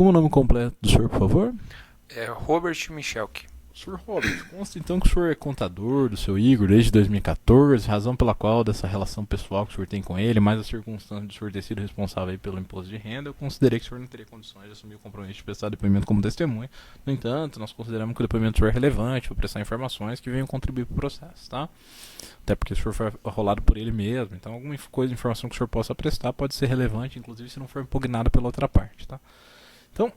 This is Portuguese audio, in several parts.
Como o nome completo do senhor, por favor? É Robert Michelk. Sr. Robert, consta então que o senhor é contador do seu Igor desde 2014, razão pela qual dessa relação pessoal que o senhor tem com ele, mais a circunstância de o senhor ter sido responsável aí pelo imposto de renda, eu considerei que o senhor não teria condições de assumir o compromisso de prestar depoimento como testemunha. No entanto, nós consideramos que o depoimento do senhor é relevante para prestar informações que venham contribuir para o processo, tá? Até porque o senhor foi arrolado por ele mesmo, então alguma coisa, informação que o senhor possa prestar pode ser relevante, inclusive se não for impugnada pela outra parte, tá? Então...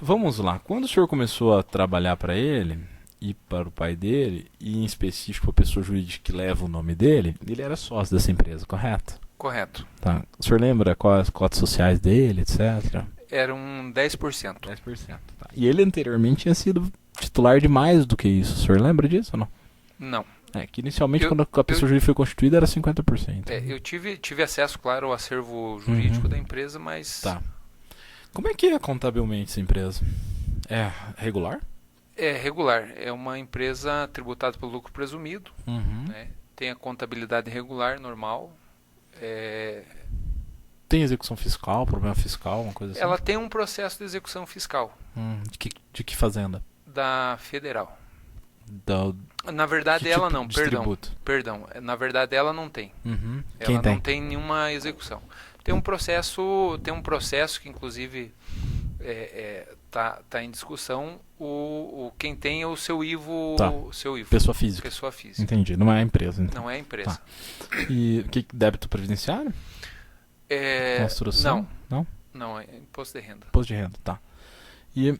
Vamos lá, quando o senhor começou a trabalhar para ele e para o pai dele, e em específico a pessoa jurídica que leva o nome dele, ele era sócio dessa empresa, correto? Correto. Tá. O senhor lembra quais as cotas sociais dele, etc? Era um 10%. 10%. Tá. E ele anteriormente tinha sido titular de mais do que isso, o senhor lembra disso ou não? Não. É, que inicialmente quando a pessoa jurídica foi constituída era 50%. Eu tive acesso, claro, ao acervo jurídico da empresa, mas... Tá. Como é que é contabilmente essa empresa? É regular? É regular. É uma empresa tributada pelo lucro presumido. Uhum. Né? Tem a contabilidade regular, normal. Tem execução fiscal, problema fiscal, uma coisa assim? Ela tem um processo de execução fiscal. De que fazenda? Da Federal. Da... Na verdade, que ela tipo não. de Perdão. tributo? Perdão. Na verdade, ela não tem. Uhum. Ela Quem tem? não tem nenhuma execução. Tem um processo que inclusive tá em discussão. Quem tem é o seu IVO, Tá. seu IVO. Pessoa física. Pessoa física. Entendi, não é a empresa. Então. Não é a empresa. Tá. E que débito previdenciário? Construção? Não? Não, é imposto de renda. Imposto de renda, tá. E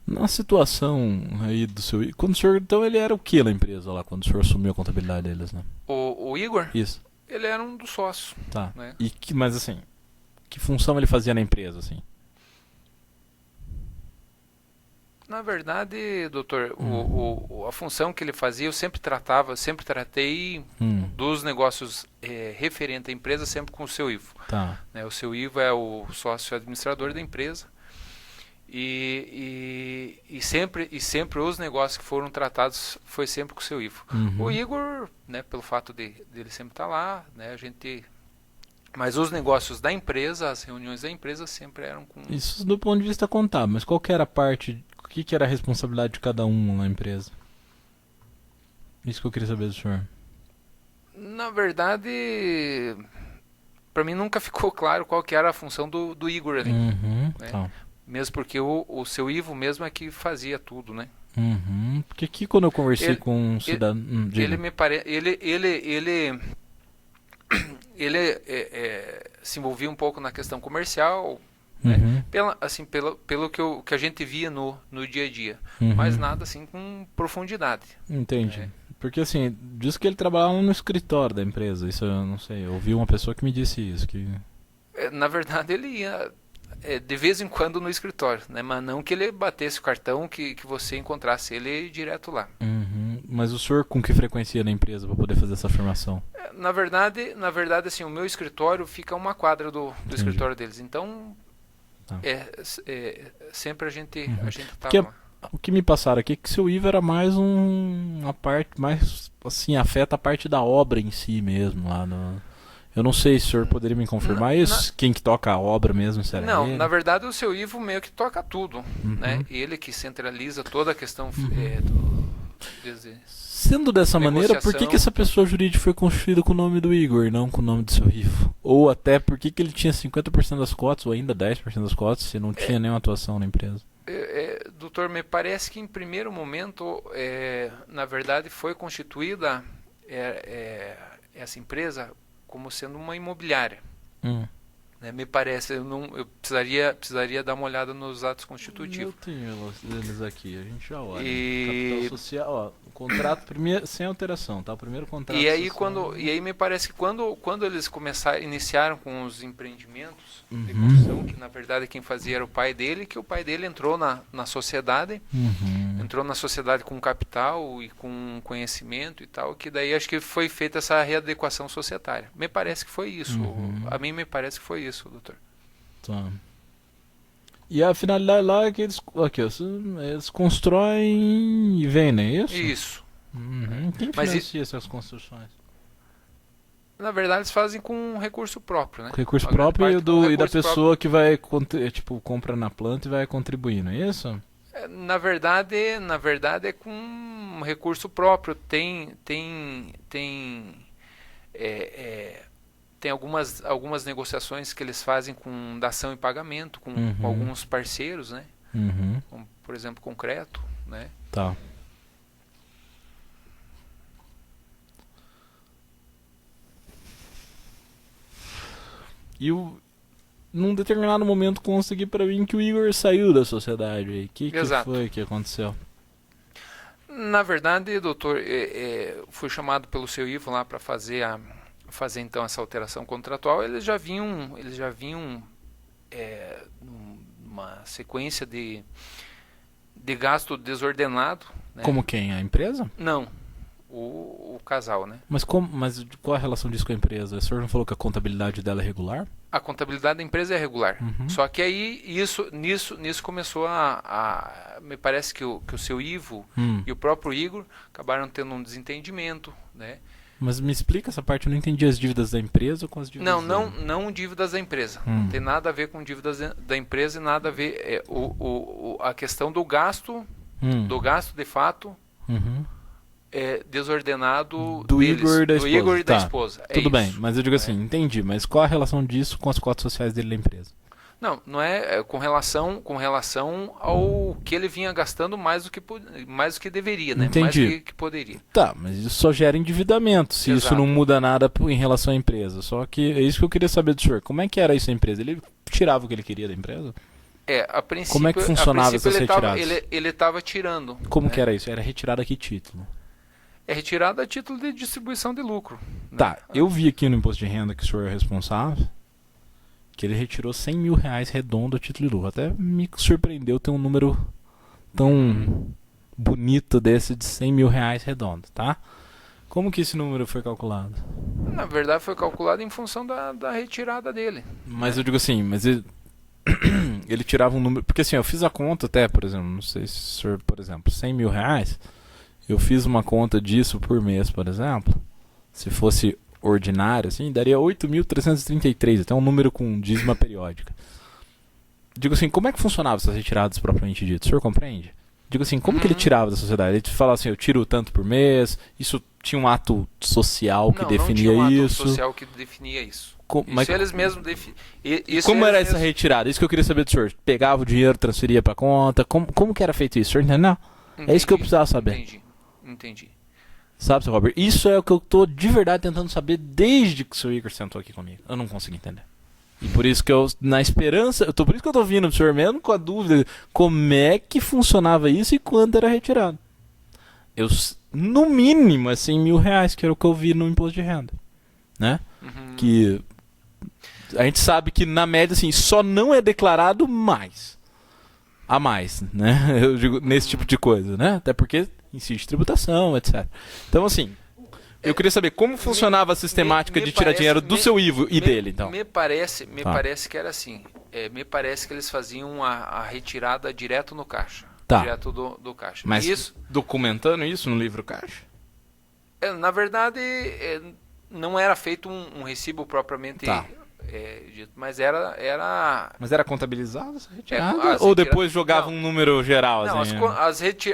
na situação aí do seu... Quando o senhor... Então ele era o que na empresa lá, quando o senhor assumiu a contabilidade deles, né? O Igor? Isso. Ele era um dos sócios. Tá. Né? Mas assim, que função ele fazia na empresa, assim? Na verdade, doutor, a função que ele fazia, eu sempre tratei dos negócios referentes à empresa sempre com o seu Ivo. Tá. Né? O seu Ivo é o sócio administrador da empresa e sempre os negócios que foram tratados foi sempre com o seu Ivo. Uhum. O Igor, né, pelo fato dele sempre estar lá, né, mas os negócios da empresa, as reuniões da empresa sempre eram com... Isso do ponto de vista contábil, mas qual que era a parte... O que era a responsabilidade de cada um na empresa? Isso que eu queria saber do senhor. Na verdade, para mim nunca ficou claro qual que era a função do Igor ali. Uhum, né? tá. Mesmo porque o seu Ivo mesmo é que fazia tudo, né? Uhum. Porque aqui quando eu conversei com um cidadão... Ele me parece... Ele se envolvia um pouco na questão comercial... Né? Pelo que a gente via no dia a dia, mas nada assim com profundidade. Entendi. Porque assim, diz que ele trabalhava no escritório da empresa, isso eu não sei, eu ouvi uma pessoa que me disse isso. Na verdade ele ia de vez em quando no escritório, né? Mas não que ele batesse o cartão, que você encontrasse ele direto lá. Mas o senhor com que frequência ia na empresa para poder fazer essa afirmação? Na verdade assim, o meu escritório fica a uma quadra do escritório deles, então... sempre a gente tava lá. O que me passaram aqui é que seu Ivo era mais uma parte, mais assim, afeta a parte da obra em si mesmo lá no... Eu não sei se o senhor poderia me confirmar isso? Quem que toca a obra mesmo, será Não, ele? na verdade o seu Ivo meio que toca tudo, né? Ele que centraliza toda a questão Sendo dessa maneira, por que essa pessoa jurídica foi constituída com o nome do Igor e não com o nome do seu Ivo? Ou até por que ele tinha 50% das cotas, ou ainda 10% das cotas, se não tinha nenhuma atuação na empresa? Doutor, me parece que em primeiro momento, na verdade, foi constituída essa empresa como sendo uma imobiliária. Me parece, eu precisaria dar uma olhada nos atos constitutivos. Eu tenho eles aqui, a gente já olha. Capital social, ó, contrato primeiro, sem alteração, tá? O primeiro contrato social. E aí me parece que quando eles iniciaram com os empreendimentos de construção, que na verdade quem fazia era o pai dele, que o pai dele entrou na sociedade, entrou na sociedade com capital e com conhecimento e tal, que daí acho que foi feita essa readequação societária. Me parece que foi isso. A mim me parece que foi isso, doutor. Tá. E a finalidade lá é que eles constroem e vendem, é isso? Isso. Quem financia essas construções? Na verdade, eles fazem com recurso próprio, né? Com recurso A grande próprio parte com e da recurso pessoa que vai, tipo, compra na planta e vai contribuindo, é isso? Na verdade é com recurso próprio. Tem algumas negociações que eles fazem com dação e pagamento com alguns parceiros, né? Como, por exemplo, concreto, né? Tá. E num determinado momento consegui pra mim que o Igor saiu da sociedade aí. Que foi que aconteceu? Na verdade, doutor, fui chamado pelo seu Ivo lá para fazer então essa alteração contratual. Eles já vinham numa sequência de gasto desordenado, né? Como quem? A empresa? Não, o casal, né? Mas qual a relação disso com a empresa? O senhor não falou que a contabilidade dela é regular? A contabilidade da empresa é regular. Só que aí nisso começou me parece que o seu Ivo e o próprio Igor acabaram tendo um desentendimento, né? Mas me explica essa parte, eu não entendi as dívidas da empresa com as dívidas não dívidas da empresa. Não tem nada a ver com dívidas da empresa e nada a ver a questão do gasto de fato desordenado do Igor e da esposa. Esposa. Tudo bem, mas eu digo assim, entendi, mas qual a relação disso com as cotas sociais dele na empresa? Não é com relação ao que ele vinha gastando mais do que deveria, né? Entendi. Mais do que poderia. Tá, mas isso só gera endividamento, se isso não muda nada em relação à empresa. Só que é isso que eu queria saber do senhor. Como é que era isso na empresa? Ele tirava o que ele queria da empresa? A princípio, como é que funcionava essas retiradas? Ele estava tirando. Como que era isso? Era retirada a que título? É retirada a título de distribuição de lucro. Né? Tá, eu vi aqui no imposto de renda que o senhor é responsável, que ele retirou 100 mil reais redondo a título de lucro. Até me surpreendeu ter um número tão bonito desse de 100 mil reais redondo, tá? Como que esse número foi calculado? Na verdade foi calculado em função da retirada dele. Mas eu digo assim, ele tirava um número... Porque assim, eu fiz a conta até, por exemplo, não sei se o senhor, por exemplo, 100 mil reais, eu fiz uma conta disso por mês, por exemplo. Se fosse ordinário, assim, daria 8.333, até um número com dízima periódica. Digo assim, como é que funcionava essas retiradas propriamente dito? O senhor compreende? Digo assim, como que ele tirava da sociedade? Ele falava assim, eu tiro tanto por mês, isso tinha um ato social que definia não tinha um isso? ato social que definia isso. Mas eles mesmos definiam. Como era essa retirada? Isso que eu queria saber do senhor. Pegava o dinheiro, transferia pra conta, como que era feito isso? O senhor entendeu? É isso que eu precisava saber. Entendi. Sabe, seu Robert? Isso é o que eu tô de verdade tentando saber desde que o seu Igor sentou aqui comigo. Eu não consegui entender. E por isso que eu, na esperança, por isso que eu tô vindo do senhor mesmo com a dúvida como é que funcionava isso e quanto era retirado. No mínimo, é 100 mil reais, que era o que eu vi no imposto de renda. Né? Que a gente sabe que, na média, assim, só não é declarado a mais, né? Eu digo, nesse tipo de coisa, né? Até porque incide tributação, etc. Então, assim, eu queria saber como funcionava a sistemática de tirar dinheiro do seu Ivo e dele, então. Me parece que era assim. Me parece que eles faziam a retirada direto no caixa. Tá. Direto do caixa. Mas isso, documentando isso no livro caixa? Na verdade, não era feito um recibo propriamente dito, mas era... Mas era contabilizado essa retirada? Ou depois jogava um número geral? Não, assim,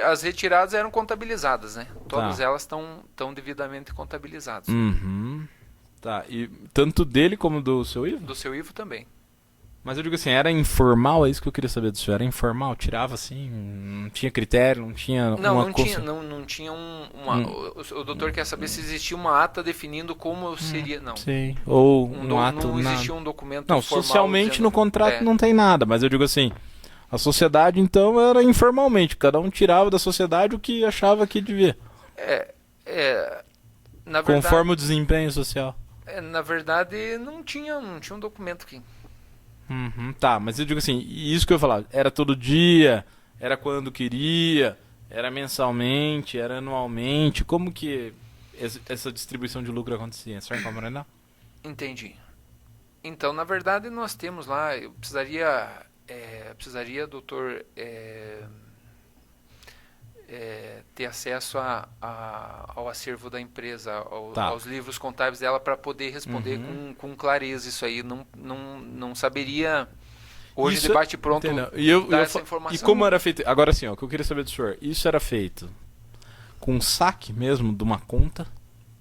as retiradas eram contabilizadas, né? Todas elas estão devidamente contabilizadas. Tá, e tanto dele como do seu Ivo? Do seu Ivo também. Mas eu digo assim, era informal? É isso que eu queria saber do senhor. Era informal? Tirava assim? Não tinha critério? Não tinha não tinha o doutor quer saber se existia uma ata definindo como seria. Não. Sim. Ou um ato... Não existia um documento não, formal. Socialmente dizendo, no contrato não tem nada. Mas eu digo assim, a sociedade então era informalmente. Cada um tirava da sociedade o que achava que devia. Na verdade, conforme o desempenho social. Na verdade, não tinha um documento aqui. Tá, mas eu digo assim, isso que eu ia falar, era todo dia, era quando queria, era mensalmente, era anualmente, como que essa distribuição de lucro acontecia? Você vai compreender? Entendi. Então, na verdade, nós temos lá, eu precisaria doutor, ter acesso ao acervo da empresa, Tá. aos livros contábeis dela para poder responder com clareza isso aí. Não saberia hoje Isso, de bate pronto entendeu? dar essa informação. E como era feito? Agora sim, ó, o que eu queria saber do senhor. Isso era feito com saque mesmo de uma conta?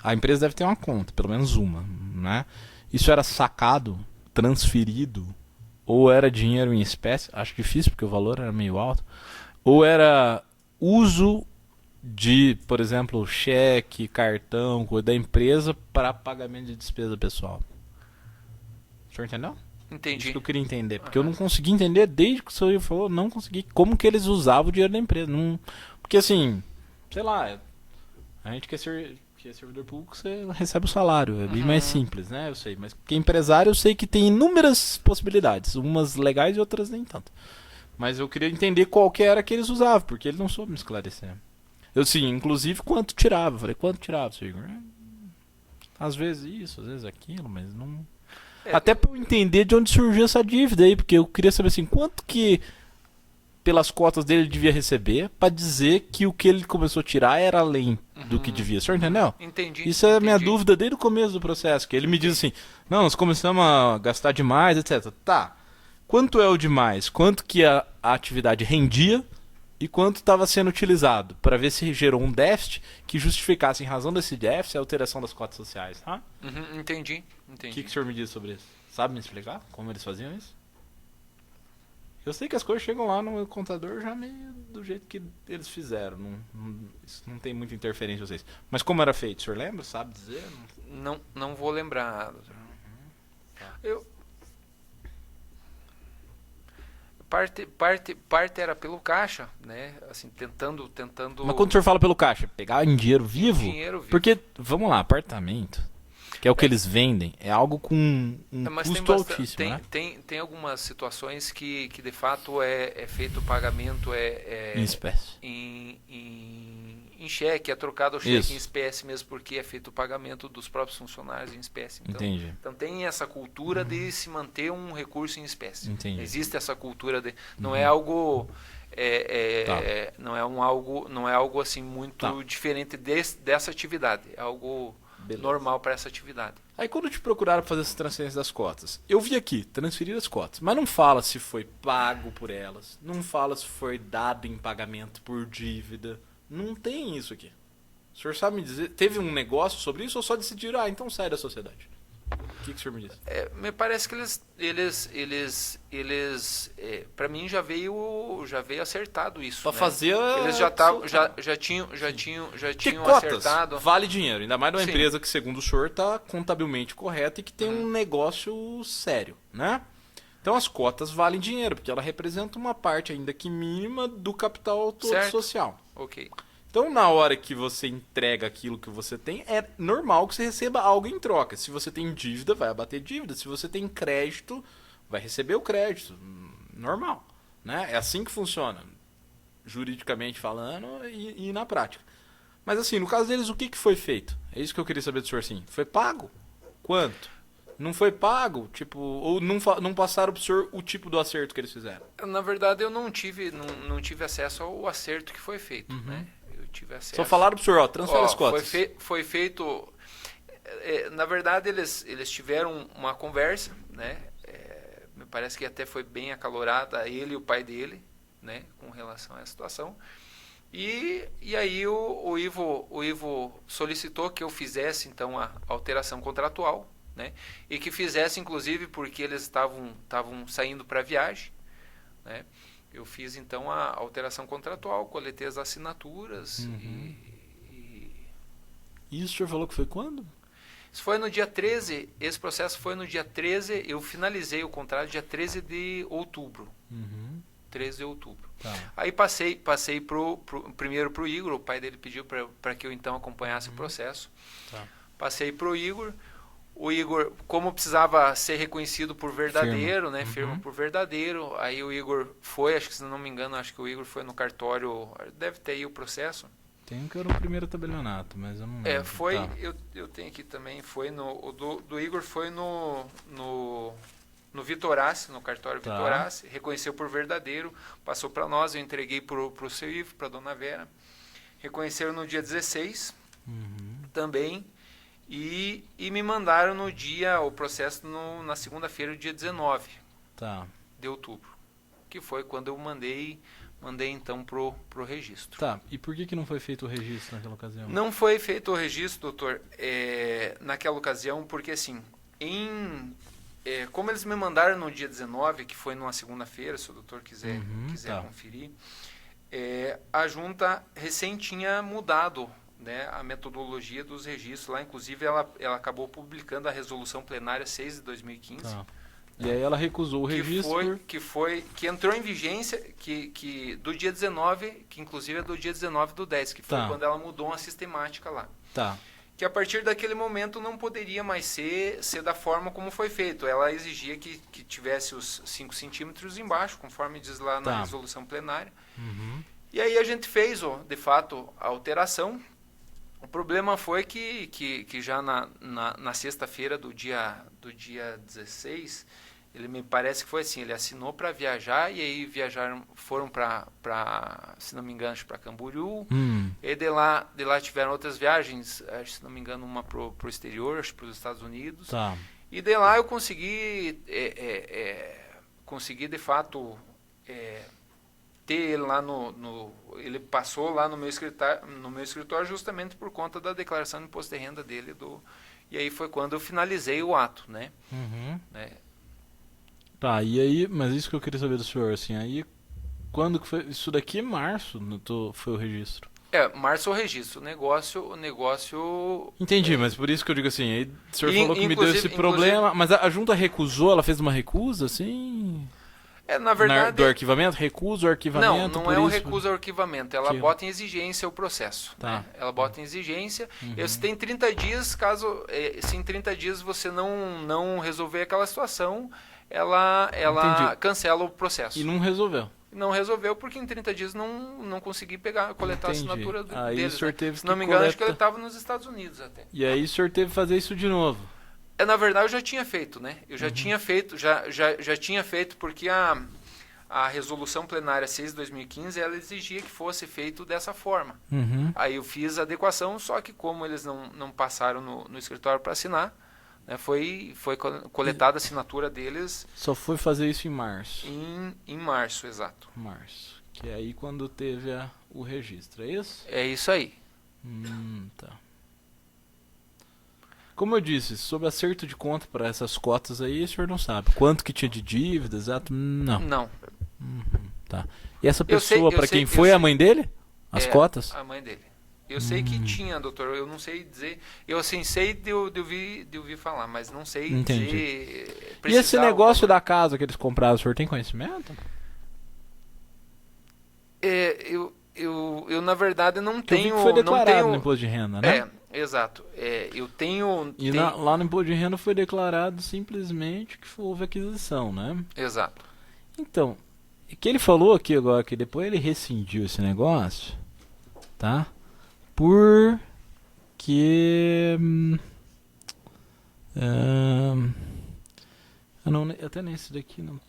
A empresa deve ter uma conta, pelo menos uma, né? Isso era sacado, transferido, ou era dinheiro em espécie? Acho difícil porque o valor era meio alto. Ou era uso de, por exemplo, cheque, cartão, coisa da empresa para pagamento de despesa pessoal. O senhor entendeu? Entendi. Isso que eu queria entender. Porque eu não consegui entender, desde que o senhor falou, não consegui como que eles usavam o dinheiro da empresa. Não... Porque assim, sei lá, a gente que é servidor público, você recebe o salário. É bem mais simples, né? Eu sei. Mas porque empresário, eu sei que tem inúmeras possibilidades. Umas legais e outras nem tanto. Mas eu queria entender qual que era que eles usavam, porque ele não soube me esclarecer. Eu sim, inclusive quanto tirava. Eu falei, quanto tirava, seu Igor? Às vezes isso, às vezes aquilo, mas não... Até pra eu entender de onde surgiu essa dívida aí, porque eu queria saber assim, quanto que pelas cotas dele ele devia receber pra dizer que o que ele começou a tirar era além do que devia. O senhor entendeu? Entendi. Isso é a minha dúvida desde o começo do processo, que ele me diz assim, não, nós começamos a gastar demais, etc. Tá, quanto é o demais? Quanto que a atividade rendia e quanto estava sendo utilizado? Para ver se gerou um déficit que justificasse, em razão desse déficit, a alteração das cotas sociais. Tá? Entendi. O que o senhor me diz sobre isso? Sabe me explicar como eles faziam isso? Eu sei que as coisas chegam lá no meu contador já meio do jeito que eles fizeram. Isso não tem muita interferência em vocês. Mas como era feito? O senhor lembra? Sabe dizer? Não vou lembrar, doutor. Eu... Parte era pelo caixa, né? Assim, tentando... Mas quando o senhor fala pelo caixa, pegar em dinheiro vivo? Dinheiro vivo. Porque, vamos lá, apartamento, que é o que eles vendem, é algo com um custo altíssimo, né? Tem algumas situações que de fato é feito o pagamento em espécie. Em cheque, é trocado o cheque Isso. em espécie mesmo, porque é feito o pagamento dos próprios funcionários em espécie. Então, Entendi. Então tem essa cultura de se manter um recurso em espécie. Entendi. Existe essa cultura de... Não é algo... não é algo assim muito diferente dessa atividade. É algo normal para essa atividade. Aí quando te procuraram para fazer essa transferência das cotas, eu vi aqui, transferir as cotas, mas não fala se foi pago por elas, não fala se foi dado em pagamento por dívida, não tem isso aqui. O senhor sabe me dizer, teve um negócio sobre isso ou só decidiram, então sai da sociedade? O que o senhor me diz? Me parece que eles para mim já veio acertado isso. Para né? fazer eles já tinham cotas acertado. vale dinheiro, ainda mais numa Sim. empresa que segundo o senhor está contabilmente correta e que tem um negócio sério, né? Então as cotas valem dinheiro, porque ela representa uma parte ainda que mínima do capital todo Certo. social. Ok. Então, na hora que você entrega aquilo que você tem, é normal que você receba algo em troca. Se você tem dívida, vai abater dívida. Se você tem crédito, vai receber o crédito. Normal. Né? É assim que funciona, juridicamente falando e na prática. Mas assim, no caso deles, o que foi feito? É isso que eu queria saber do senhor, sim. Foi pago? Quanto? Não foi pago? Tipo, ou não passaram pro senhor o tipo do acerto que eles fizeram? Na verdade, eu não tive acesso ao acerto que foi feito, né? Eu tive acesso. Só falaram pro senhor, ó, transfere as cotas. Foi feito... na verdade, eles tiveram uma conversa, né? Me parece que até foi bem acalorada ele e o pai dele, né? Com relação a essa situação. E aí o Ivo solicitou que eu fizesse, então, a alteração contratual, né? E que fizesse, inclusive, porque eles estavam saindo para viagem, né? Eu fiz, então, a alteração contratual, coletei as assinaturas E isso o senhor falou que foi quando? Isso foi no dia 13, esse processo foi no dia 13, eu finalizei o contrato dia 13 de outubro. 13 de outubro. Tá. Aí passei primeiro para o Igor, o pai dele pediu para que eu, então, acompanhasse o processo. Tá. Passei para o Igor. O Igor, como precisava ser reconhecido por verdadeiro, né? Firma por verdadeiro. Aí o Igor foi, acho que se não me engano, acho que o Igor foi no cartório, deve ter aí o processo. Tem um que era o primeiro tabelionato, mas eu não lembro. Foi, Tá. eu tenho aqui também, foi o do Igor foi no Vitorassi, no cartório Tá. Vitorassi, reconheceu por verdadeiro, passou para nós, eu entreguei para o seu Ivo, para a dona Vera. reconheceram no dia 16 também, e me mandaram o processo na segunda-feira, dia 19 de outubro, que foi quando eu mandei então pro registro. Tá, e por que não foi feito o registro naquela ocasião? Não foi feito o registro, doutor, naquela ocasião, porque assim, como eles me mandaram no dia 19, que foi numa segunda-feira, se o doutor quiser conferir, a junta recém tinha mudado, né, a metodologia dos registros lá, inclusive ela acabou publicando a resolução plenária 6 de 2015. E aí ela recusou o registro. Que entrou em vigência que do dia 19, que inclusive é do dia 19 do 10, que foi quando ela mudou uma sistemática lá. Que a partir daquele momento não poderia mais ser da forma como foi feito. Ela exigia que tivesse os 5 centímetros embaixo, conforme diz lá na resolução plenária. E aí a gente fez, de fato, a alteração. O problema foi que já na sexta-feira do dia 16, ele me parece que foi assim, ele assinou para viajar, e aí foram para, se não me engano, para Camboriú, e de lá tiveram outras viagens, se não me engano, uma pro exterior, acho para os Estados Unidos, e de lá eu consegui de fato ter ele lá ele passou lá no meu escritório justamente por conta da declaração de imposto de renda dele, e aí foi quando eu finalizei o ato, né? E aí, mas isso que eu queria saber do senhor, assim, aí quando que foi, isso daqui é março, foi o registro? Março é o registro, o negócio... Entendi, mas por isso que eu digo assim, aí o senhor falou que me deu esse problema, mas a junta recusou, ela fez uma recusa, assim... Na verdade... Do arquivamento? Recusa o arquivamento? Não é um recusa ao arquivamento. Ela bota em exigência o processo. Né? Ela bota em exigência. E você tem 30 dias, se em 30 dias você não resolver aquela situação, ela cancela o processo. E não resolveu? Não resolveu porque em 30 dias não consegui coletar a assinatura deles. O senhor teve se não me engano, acho que ele estava nos Estados Unidos até. E aí o senhor teve que fazer isso de novo? Na verdade, eu já tinha feito, né? Eu já tinha feito, já tinha feito, porque a resolução plenária 6 de 2015, ela exigia que fosse feito dessa forma. Aí eu fiz a adequação, só que como eles não passaram no escritório para assinar, né, foi coletada a assinatura deles... Só foi fazer isso em março? Em março, exato. Março, que é aí quando teve o registro, é isso? É isso aí. Tá. Como eu disse, sobre acerto de conta para essas cotas aí, o senhor não sabe. Quanto que tinha de dívida, exato? Não. Tá. E essa pessoa, para quem foi, a mãe dele? As cotas? A mãe dele. Eu sei que tinha, doutor, eu não sei dizer. Eu assim, sei de ouvir falar, mas não sei dizer... E esse negócio da casa que eles compraram, o senhor tem conhecimento? Eu na verdade, não tenho... Foi declarado no imposto de renda, né? Exato. Eu tenho... Lá no imposto de renda foi declarado simplesmente que houve aquisição, né? Exato. Então, o que ele falou aqui agora, que depois ele rescindiu esse negócio, tá? Porque... até nesse daqui não...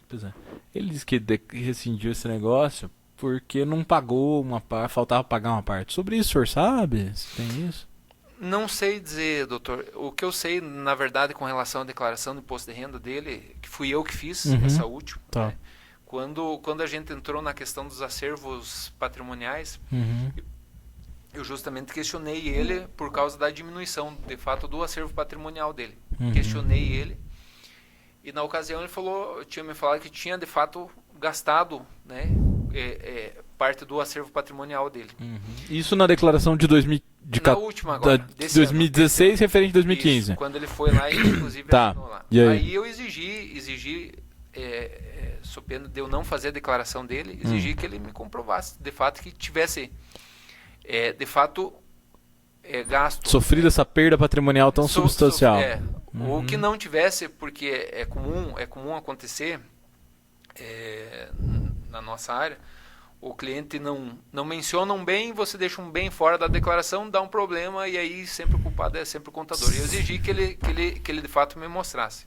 pois é. Ele disse que rescindiu esse negócio porque não pagou uma parte, faltava pagar uma parte. Sobre isso, o senhor sabe? Se tem isso? Não sei dizer, doutor. O que eu sei, na verdade, com relação à declaração do imposto de renda dele, que fui eu que fiz, essa última, né? Quando a gente entrou na questão dos acervos patrimoniais, eu justamente questionei ele por causa da diminuição, de fato, do acervo patrimonial dele. Questionei ele, e na ocasião ele tinha me falado que tinha, de fato, gastado, né, parte do acervo patrimonial dele. Isso na declaração de na última agora, de 2016, ano, referente a 2015. Isso, quando ele foi lá e inclusive assinou lá. Aí eu exigi sob pena de eu não fazer a declaração dele, exigi que ele me comprovasse, de fato, que tivesse, de fato, gasto. Sofrido essa perda patrimonial tão substancial. Ou que não tivesse, porque é comum acontecer na nossa área, o cliente não menciona um bem, você deixa um bem fora da declaração, dá um problema, e aí sempre o culpado é sempre o contador. E eu exigi que ele de fato me mostrasse.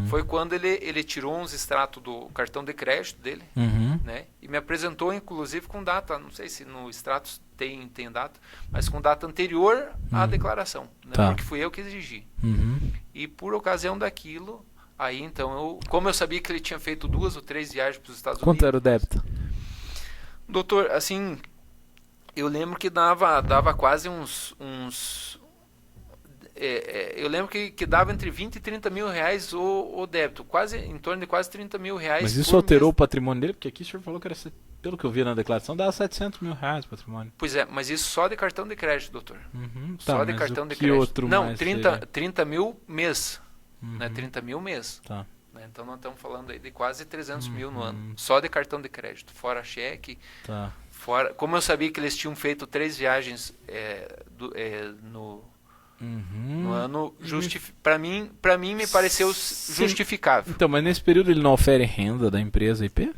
foi quando ele tirou uns extratos do cartão de crédito dele, né? E me apresentou, inclusive, com data, não sei se no extrato tem data, mas com data anterior à declaração, né? Tá. Porque fui eu que exigi. E por ocasião daquilo, aí então, como eu sabia que ele tinha feito 2 ou 3 viagens para os Estados Unidos... Quanto era o débito? Doutor, assim, eu lembro que dava quase eu lembro que dava entre 20 e 30 mil reais o débito, em torno de quase 30 mil reais. Mas isso alterou o patrimônio dele? Porque aqui o senhor falou que era, pelo que eu vi na declaração, dava 700 mil reais o patrimônio. Pois é, mas isso só de cartão de crédito, doutor. Tá, só de mas cartão o de que crédito. outro Não, mais 30 mil mês. Né, 30 mil mês. Tá. Né, então nós estamos falando aí de quase 300 mil no ano. Só de cartão de crédito. Fora cheque. Tá. Como eu sabia que eles tinham feito 3 viagens no ano, para mim me pareceu justificável. Então, mas nesse período ele não ofere renda da empresa IP?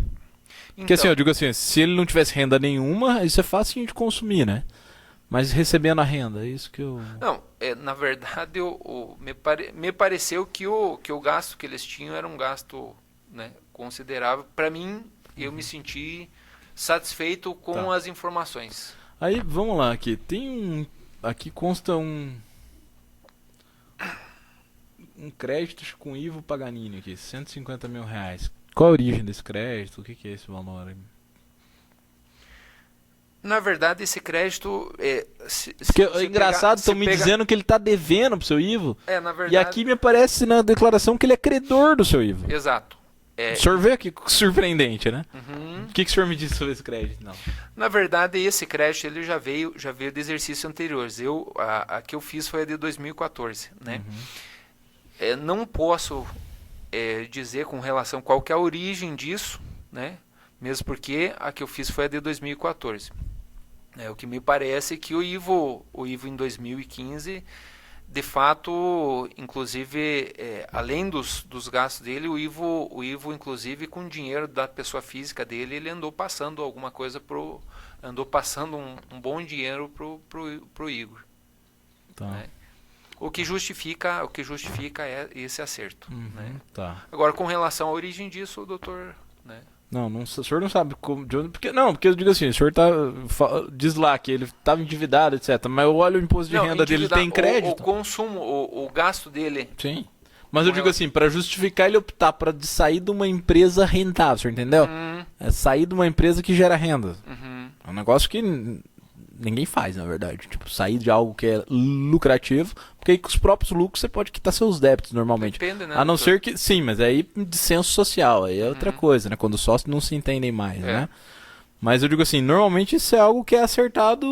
Porque assim, eu digo assim, se ele não tivesse renda nenhuma, isso é fácil de consumir, né? Mas recebendo a renda, é isso que eu... Não, na verdade, me pareceu que o gasto que eles tinham era um gasto, né, considerável. Para mim, eu me senti satisfeito com as informações. Aí, vamos lá, aqui. Aqui consta um crédito com Ivo Paganini aqui, 150 mil reais. Qual a origem desse crédito? O que é esse valor aí? Na verdade, esse crédito... é engraçado, estão me dizendo que ele está devendo pro seu Ivo. Na verdade... E aqui me aparece na declaração que ele é credor do seu Ivo. Exato. O senhor vê que surpreendente, né? O que o senhor me disse sobre esse crédito? Não. Na verdade, esse crédito ele já veio de exercícios anteriores. A que eu fiz foi a de 2014. Né? Não posso dizer com relação qual que é a origem disso, né? Mesmo porque a que eu fiz foi a de 2014. O que me parece é que o Ivo em 2015, de fato, inclusive, além dos gastos dele, o Ivo, inclusive, com o dinheiro da pessoa física dele, ele andou passando alguma coisa andou passando um bom dinheiro pro Igor. Tá. Né? O que justifica esse acerto. Né? Tá. Agora, com relação à origem disso, doutor... Né? Não, o senhor não sabe de onde... Porque eu digo assim, o senhor diz lá que ele estava endividado, etc. Mas eu olho o imposto de renda dele, tem crédito. O consumo, o gasto dele... Sim. Mas eu digo assim, para justificar ele optar para sair de uma empresa rentável, o senhor entendeu? É sair de uma empresa que gera renda. É um negócio que ninguém faz, na verdade. Tipo, sair de algo que é lucrativo, porque aí com os próprios lucros você pode quitar seus débitos normalmente. Depende, né? A não ser que... Sim, mas aí de senso social, aí é outra coisa, né? Quando os sócios não se entendem mais, né? Mas eu digo assim, normalmente isso é algo que é acertado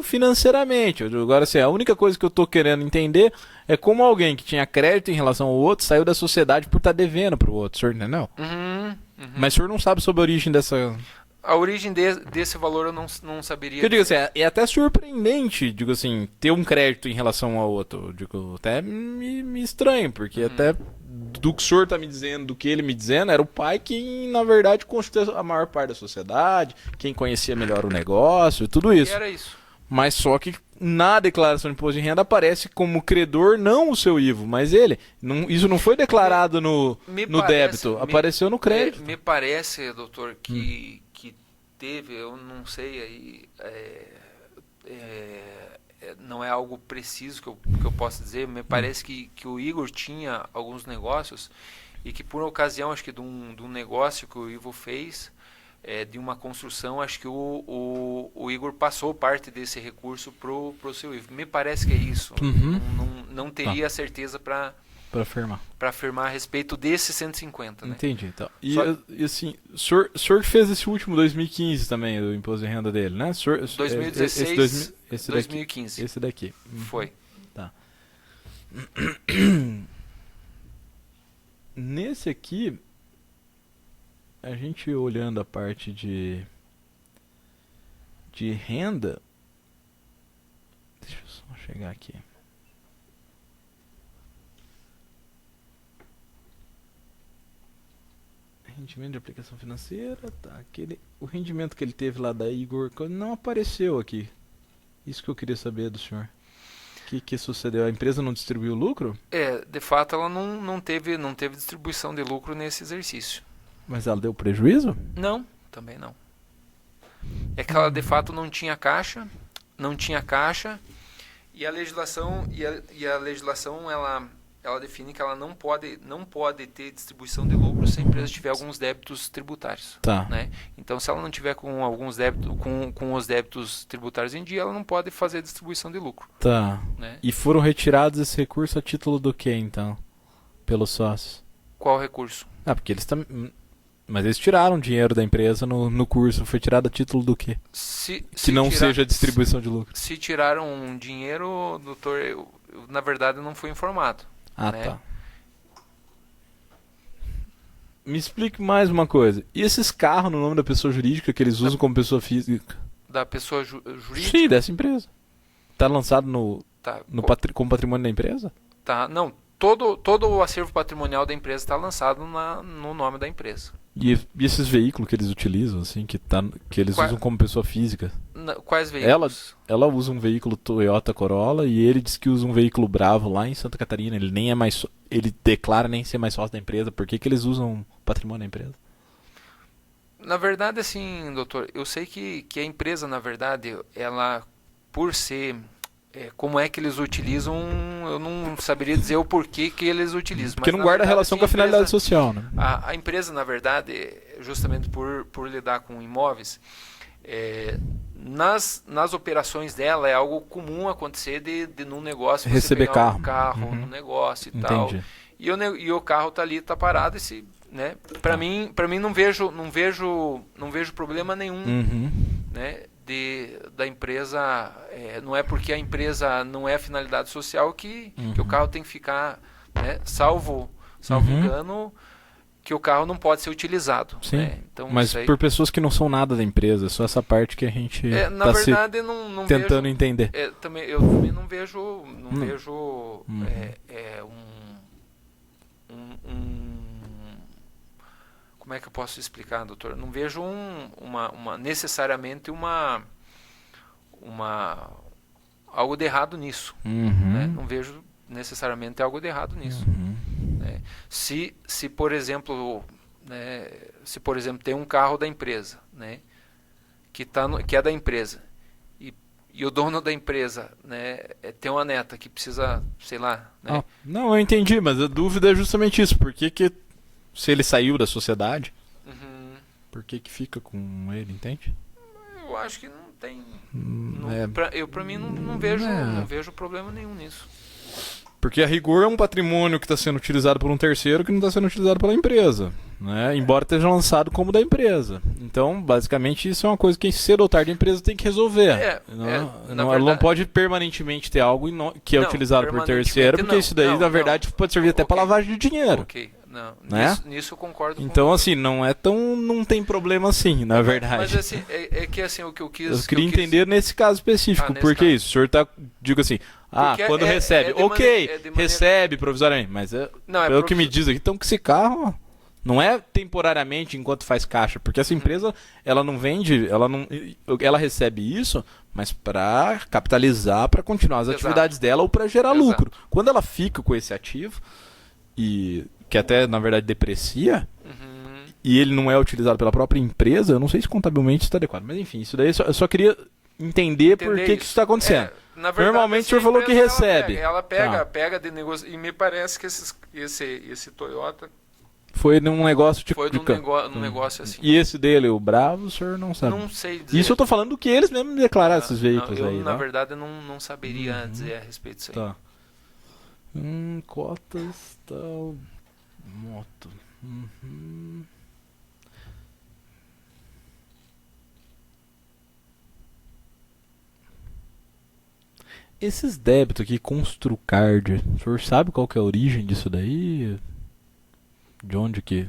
financeiramente. Agora, assim, a única coisa que eu tô querendo entender é como alguém que tinha crédito em relação ao outro saiu da sociedade por estar devendo pro outro, o senhor entendeu? Mas o senhor não sabe sobre a origem dessa... A origem desse valor eu não saberia. Eu digo assim, é até surpreendente, digo assim, ter um crédito em relação ao outro. Eu digo, até me estranho, porque até do que o senhor está me dizendo, do que ele me dizendo, era o pai quem, na verdade, constituía a maior parte da sociedade, quem conhecia melhor o negócio, tudo isso. E era isso. Mas só que na declaração de imposto de renda aparece como credor, não o seu Ivo, mas ele. Isso não foi declarado no débito, apareceu no crédito. Me parece, doutor, que teve, eu não sei, aí não é algo preciso que eu possa dizer, me parece que o Igor tinha alguns negócios e que por ocasião, acho que de um negócio que o Ivo fez, de uma construção, acho que o Igor passou parte desse recurso pro seu Ivo. Me parece que é isso. Não teria certeza para afirmar a respeito desse 150, né? Entendi, então. E assim, o senhor fez esse último 2015 também, o imposto de renda dele, né? 2016, 2015. Esse daqui. Foi. Tá. Nesse aqui, a gente olhando a parte de renda... Deixa eu só chegar aqui. Rendimento de aplicação financeira, tá. O rendimento que ele teve lá da Igor não apareceu aqui. Isso que eu queria saber do senhor. que sucedeu? A empresa não distribuiu lucro? De fato, ela não teve distribuição de lucro nesse exercício. Mas ela deu prejuízo? Não, também não. É que ela, de fato, não tinha caixa, e a legislação, ela define que ela não pode ter distribuição de lucro se a empresa tiver alguns débitos tributários. Tá. Né? Então, se ela não tiver com alguns débitos, com os débitos tributários em dia, ela não pode fazer distribuição de lucro. Tá. Né? E foram retirados esse recurso a título do quê, então? Pelos sócios? Qual recurso? Porque eles também... Mas eles tiraram dinheiro da empresa no curso. Foi tirado a título do quê? Que não seja distribuição de lucro. Se tiraram dinheiro, doutor, eu, na verdade, não fui informado. Né? Tá. Me explique mais uma coisa. E esses carros no nome da pessoa jurídica que eles usam como pessoa física? Da pessoa jurídica? Sim, dessa empresa. Tá lançado como patrimônio da empresa? Tá, não. Todo o acervo patrimonial da empresa está lançado no nome da empresa. E esses veículos que eles utilizam, assim, que eles usam como pessoa física? Quais veículos? Ela usa um veículo Toyota Corolla e ele diz que usa um veículo Bravo lá em Santa Catarina. Ele nem é mais, ele declara nem ser mais sócio da empresa. Por que eles usam patrimônio da empresa? Na verdade, assim, doutor, eu sei que a empresa, na verdade, ela, por ser... como é que eles utilizam, eu não saberia dizer o porquê que eles utilizam. Porque mas, não guarda verdade, relação com a finalidade social, né? A empresa, na verdade, justamente por lidar com imóveis, nas operações dela é algo comum acontecer de num negócio receber você pegar carro no negócio e Entendi. tal. E o carro tá ali, tá parado, né? Para mim não vejo problema nenhum, né? Da empresa, não é porque a empresa não é finalidade social que o carro tem que ficar, né? Salvo engano, que o carro não pode ser utilizado. Sim, né? Então, mas por pessoas que não são nada da empresa, só essa parte que a gente na verdade, não tentando vejo, entender. Eu também não vejo, como é que eu posso explicar, doutor? Não vejo necessariamente algo de errado nisso. Né? Não vejo necessariamente algo de errado nisso. Né? Se por exemplo, né, tem um carro da empresa, né, que é da empresa, e o dono da empresa, né, tem uma neta que precisa, sei lá... Né? Não, eu entendi, mas a dúvida é justamente isso. Por que se ele saiu da sociedade, por que fica com ele, entende? Eu acho que não tem... Pra mim não vejo problema nenhum nisso. Porque a rigor é um patrimônio que está sendo utilizado por um terceiro que não está sendo utilizado pela empresa, né? Embora esteja lançado como da empresa. Então, basicamente, isso é uma coisa que cedo ou tarde a empresa tem que resolver. Ela não pode permanentemente ter algo que é utilizado por terceiro, porque isso daí, na verdade, pode servir até para lavagem de dinheiro. Não, né? nisso eu concordo então, assim, não tem problema assim, na verdade. Mas assim, que assim, o que eu quis... Eu queria entender nesse caso específico, por que isso? O senhor digo assim, quando recebe, recebe provisoriamente, mas pelo que me diz aqui, então que esse carro não é temporariamente enquanto faz caixa, porque essa empresa, ela não vende, ela recebe isso, mas para capitalizar, para continuar as atividades dela ou para gerar lucro. Quando ela fica com esse ativo, que até, na verdade, deprecia, e ele não é utilizado pela própria empresa, eu não sei se contabilmente está adequado. Mas, enfim, isso daí eu só queria entender por que isso está acontecendo. Na verdade, normalmente o senhor falou que recebe. Ela pega de negócio, e me parece que esse Toyota... Foi num negócio tipo... Foi num negócio assim. E esse dele, o Bravo, o senhor não sabe? Não sei dizer. Isso eu tô falando do que eles mesmos declararam, esses veículos aí, na verdade, não saberia dizer a respeito disso aí. Tá. Cotas, tal... Moto. Esses débitos aqui, Construcard, o senhor sabe qual que é a origem disso daí? De onde que...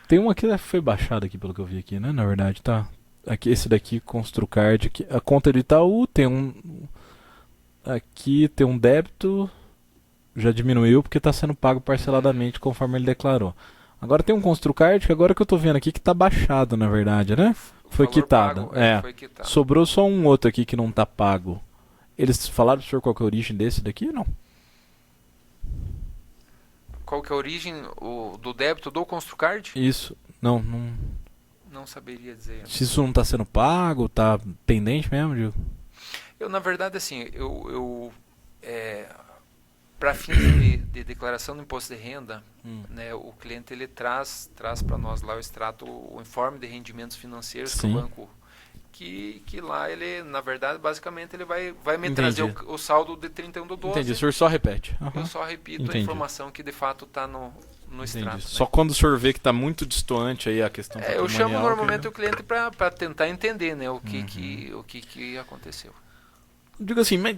Tem um aqui que foi baixado aqui, pelo que eu vi aqui, né? Na verdade, tá. Aqui, esse daqui, Construcard, aqui, a conta de Itaú tem um... Aqui tem um débito... Já diminuiu porque está sendo pago parceladamente conforme ele declarou. Agora tem um Construcard que agora que eu estou vendo aqui que está baixado, na verdade, né? Foi quitado. Foi quitado. Sobrou só um outro aqui que não está pago. Eles falaram pro senhor qual que é a origem desse daqui, não? Qual que é a origem do débito do Construcard? Isso. Não. Não saberia dizer. Se isso não tá sendo pago, tá pendente mesmo, Diego? Eu, na verdade, assim, para fins de declaração do imposto de renda, né, o cliente ele traz para nós lá o extrato, o informe de rendimentos financeiros que o banco, que lá ele, na verdade, basicamente ele vai me trazer o saldo de 31/12. Entendi, o senhor só repete. Eu só repito a informação que de fato está no extrato. Né? Só quando o senhor vê que está muito distoante aí a questão eu chamo normalmente o cliente para tentar entender, né, o que aconteceu. Eu digo assim, mas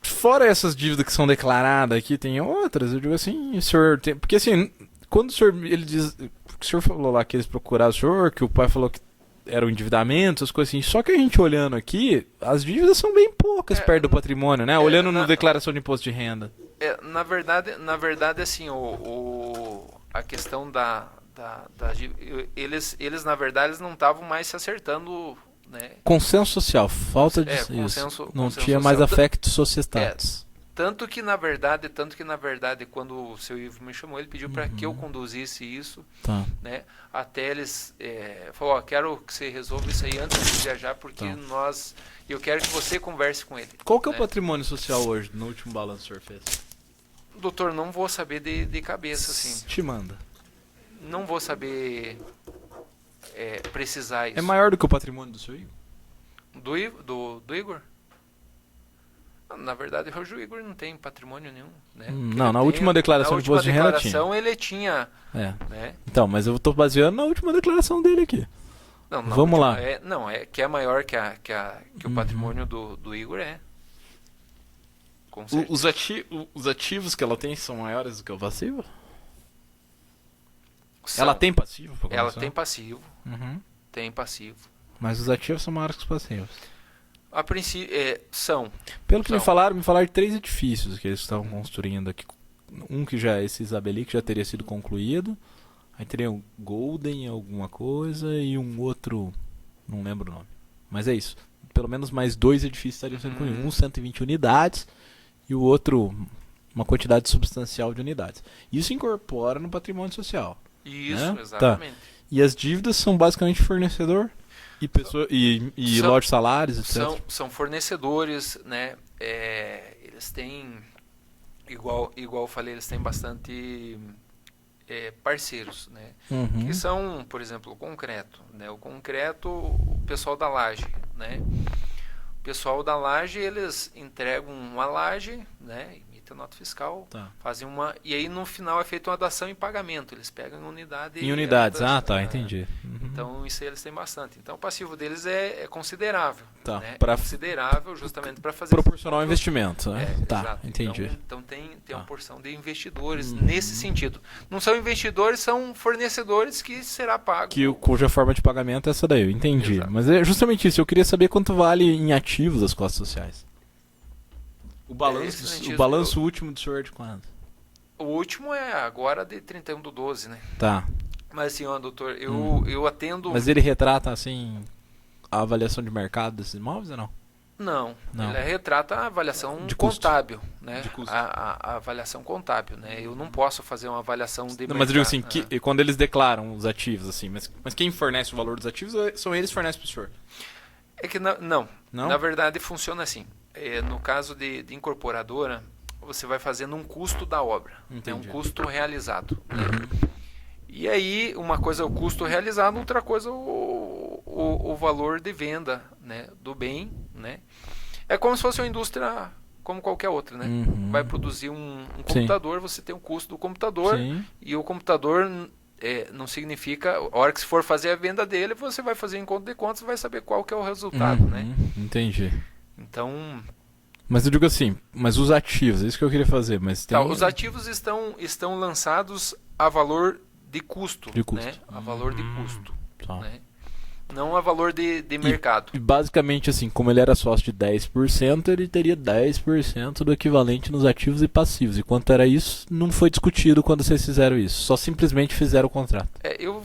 fora essas dívidas que são declaradas aqui, tem outras? Eu digo assim, o senhor tem... Porque assim, quando o senhor, ele diz... O senhor falou lá que eles procuraram o senhor, que o pai falou que era o endividamento, as coisas assim. Só que a gente olhando aqui, as dívidas são bem poucas perto do patrimônio, né? Olhando na declaração de imposto de renda. Na verdade assim, a questão eles na verdade eles não estavam mais se acertando, né? Consenso social, falta de consenso, não consenso tinha social. mais affecto societatis. Tanto que na verdade, quando o seu Ivo me chamou, ele pediu para que eu conduzisse isso, né? Até eles falou, quero que você resolva isso aí antes de viajar, porque eu quero que você converse com ele. Qual que é o patrimônio social hoje, no último balanço que o senhor fez? Doutor, não vou saber de cabeça, assim. Te manda. Não vou saber precisar isso. É maior do que o patrimônio do seu Igor? Do Igor? Na verdade, hoje o Igor não tem patrimônio nenhum, né? Na última declaração de imposto de renda tinha. Ele tinha. Né? Então, mas eu estou baseando na última declaração dele aqui. Não, vamos lá. Que é maior que o patrimônio do Igor é. Com certeza. Os ativos que ela tem são maiores do que o passivo? Ela tem passivo? Ela tem passivo. Tem passivo. Mas os ativos são maiores que os passivos. A princípio, são. Pelo que me falaram de 3 edifícios que eles estavam construindo aqui. Um que já, esse Isabeli, que já teria sido concluído. Aí teria um Golden alguma coisa e um outro, não lembro o nome. Mas é isso. Pelo menos mais 2 edifícios estariam sendo construídos. Um 120 unidades e o outro uma quantidade substancial de unidades. Isso incorpora no patrimônio social. Isso, né? Exatamente. Tá. E as dívidas são basicamente fornecedor e lote de salários, etc. São fornecedores, né? Eles têm, igual eu falei, eles têm bastante parceiros, né? Que são, por exemplo, o concreto, né? O concreto, o pessoal da laje, né? O pessoal da laje, eles entregam uma laje, né? Emitem nota fiscal, fazem uma... E aí, no final, é feita uma dação em pagamento. Eles pegam unidade... Em unidades, entendi. Então, isso aí eles têm bastante. Então, o passivo deles é considerável. Né? Considerável justamente para fazer... Proporcional ao investimento, né? Exato. Entendi. Então tem uma porção de investidores nesse sentido. Não são investidores, são fornecedores que será pago. Cuja forma de pagamento é essa daí, eu entendi. Exato. Mas é justamente isso, eu queria saber quanto vale em ativos as costas sociais. O balanço último do senhor é de quando? O último é agora de 31/12, né? Tá. Mas assim, doutor, eu atendo... Mas ele retrata, assim, a avaliação de mercado desses imóveis ou não? Não. Ele retrata a avaliação de contábil, né? De custo. A avaliação contábil, né? Eu não posso fazer uma avaliação de mercado. Mas eu digo assim, quando eles declaram os ativos, assim, mas quem fornece o valor dos ativos são eles que fornecem para o senhor? É que não. Na verdade funciona assim. No caso de incorporadora, você vai fazendo um custo da obra. É um custo realizado. Né? E aí, uma coisa é o custo realizado, outra coisa é o valor de venda, né, do bem. Né? É como se fosse uma indústria como qualquer outra. Né? Vai produzir um computador, você tem o custo do computador. E o computador... não significa, a hora que se for fazer a venda dele, você vai fazer em conta de contas e vai saber qual que é o resultado, né? Entendi. Então... Mas eu digo assim, mas os ativos, é isso que eu queria fazer, mas tem... os ativos estão lançados a valor de custo, né? A valor de custo, né? Não a valor de mercado. E basicamente assim, como ele era sócio de 10%, ele teria 10% do equivalente nos ativos e passivos. E quanto era isso, não foi discutido quando vocês fizeram isso. Só simplesmente fizeram o contrato. Eu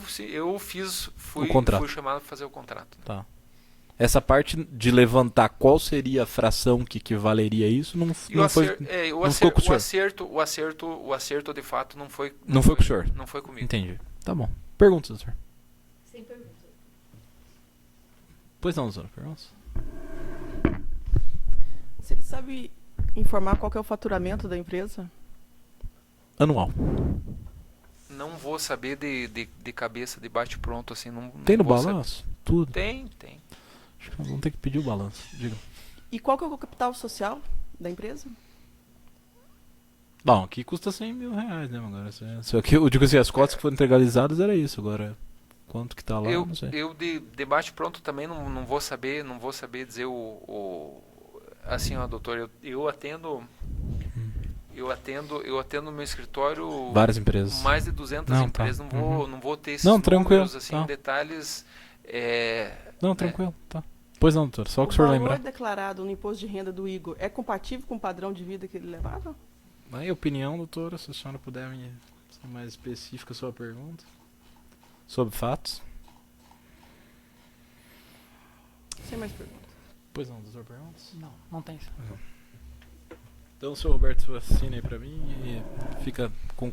fui chamado para fazer o contrato. Tá. Essa parte de levantar qual seria a fração que equivaleria a isso não ficou com o senhor. O acerto de fato não foi com o senhor. Não foi comigo. Entendi. Tá bom. Perguntas, doutor. Sem pergunta. Pois não, doutor. Perguntas? Se ele sabe informar qual que é o faturamento da empresa? Anual. Não vou saber de cabeça, de bate-pronto, assim. Não Tem no vou balanço? saber. Tudo. Tem. Acho que nós vamos ter que pedir o balanço. Diga. E qual que é o capital social da empresa? Bom, aqui custa 100 mil reais, né? Agora, eu digo assim, as cotas que foram integralizadas era isso. Agora, quanto que tá lá, não sei. Eu de bate-pronto também não vou saber dizer assim, ó, doutor, eu atendo no meu escritório várias empresas. mais de 200 empresas. Tá. Não vou ter esses números, assim, tá. Detalhes. Não, tranquilo, tá. Pois não, doutor, só que o senhor lembrar. O valor declarado no imposto de renda do Igor é compatível com o padrão de vida que ele levava? Aí, opinião, doutora, se a senhora puder me ser mais específica a sua pergunta. Sobre fatos. Sem mais perguntas. Pois não, doutor, perguntas? Não tem. Então, o senhor Roberto assina aí pra mim e fica